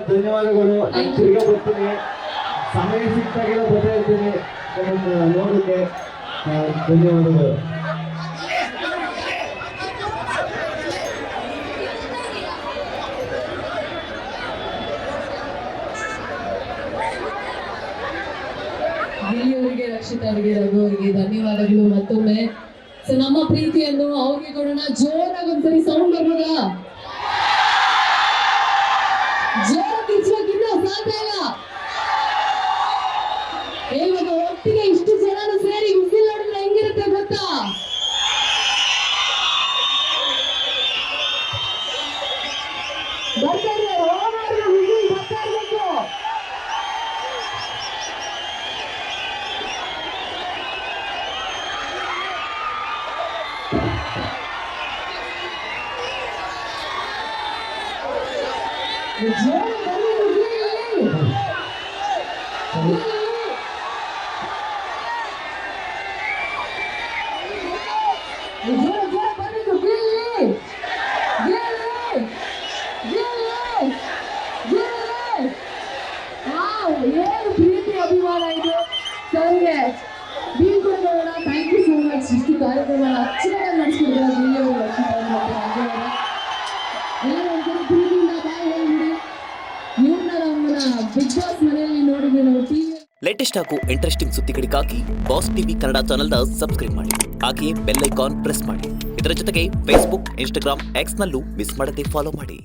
ಧನ್ಯವಾದಗಳು. ನಾನು ತಿರ್ಗಾ ಬರ್ತೀನಿ, ಸಮಯ ಸಿಕ್ಕಾಗೆಲ್ಲ ಬರ್ತಾ ಇರ್ತೀನಿ ನೋಡೋಕೆ. ಧನ್ಯವಾದಗಳು. ಅವರಿಗೆ, ರಕ್ಷಿತಾ ಅವರಿಗೆ, ರಘು ಅವರಿಗೆ ಧನ್ಯವಾದಗಳು ಮತ್ತೊಮ್ಮೆ. ಸೊ ನಮ್ಮ ಪ್ರೀತಿಯನ್ನು ಅವ್ರಿಗೆ ಕೊಡೋಣ. ಜೋರಾಗಿ ಒಂದ್ಸರಿ ಸೌಂಡ್ ಬರ್ಬೋದಾ? ಜೋರಾಗಿ ಕಿರ್ಚೋಕ್ಕಿಂತ ಸಾಧ್ಯ ಇಲ್ಲ. ಇವಾಗ ಒಟ್ಟಿಗೆ ಇಷ್ಟು ಜನರು ಸೇರಿ ವಿಸಿಲ್ ಹೊಡೆದ್ರೆ ಹೆಂಗಿರುತ್ತೆ ಗೊತ್ತಾ? ಬರ್ತಾ ಇದೆ, ವಿಸಿಲ್ ಬರ್ತಾ ಇರ್ಬೇಕು. ಪ್ರೀತಿ ಅಭಿಮಾನ ಇದು ಸರ್ಗೆ ಬೀಳ್ಕೊಡೋಣ. Thank you so much. ಇಷ್ಟು ಕಾರ್ಯಕ್ರಮ ಅಚ್ಚುಕಟ್ಟಾಗಿ ನಡೆಸ್ಕೊಡ್ತಾರೆ. ಎಲ್ಲರೂ ಒಂದ್ಸರಿ ಪ್ರೀತಿಯಿಂದ ಬಾಯ್ ಹೇಳ್ಬಿಡಿ. ಇವ್ರನ್ನ ನಮ್ಮನ್ನ ಬಿಗ್ ಬಾಸ್ ಮನೆಯಲ್ಲಿ ನೋಡಿದ್ವಿ ನಾವು ಟಿವಿ. ಲೇಟೆಸ್ಟ್ ಹಾಗೂ ಇಂಟ್ರೆಸ್ಟಿಂಗ್ ಸುದ್ದಿಗಳಿಗಾಗಿ ಬಾಸ್ ಟಿವಿ ಕನ್ನಡ ಚಾನೆಲ್ನ ಸಬ್ಸ್ಕ್ರೈಬ್ ಮಾಡಿ. ಹಾಗೆಯೇ ಬೆಲ್ ಐಕಾನ್ ಪ್ರೆಸ್ ಮಾಡಿ. ಇದರ ಜೊತೆಗೆ ಫೇಸ್ಬುಕ್, ಇನ್ಸ್ಟಾಗ್ರಾಮ್, ಎಕ್ಸ್ನಲ್ಲೂ ಮಿಸ್ ಮಾಡದೆ ಫಾಲೋ ಮಾಡಿ.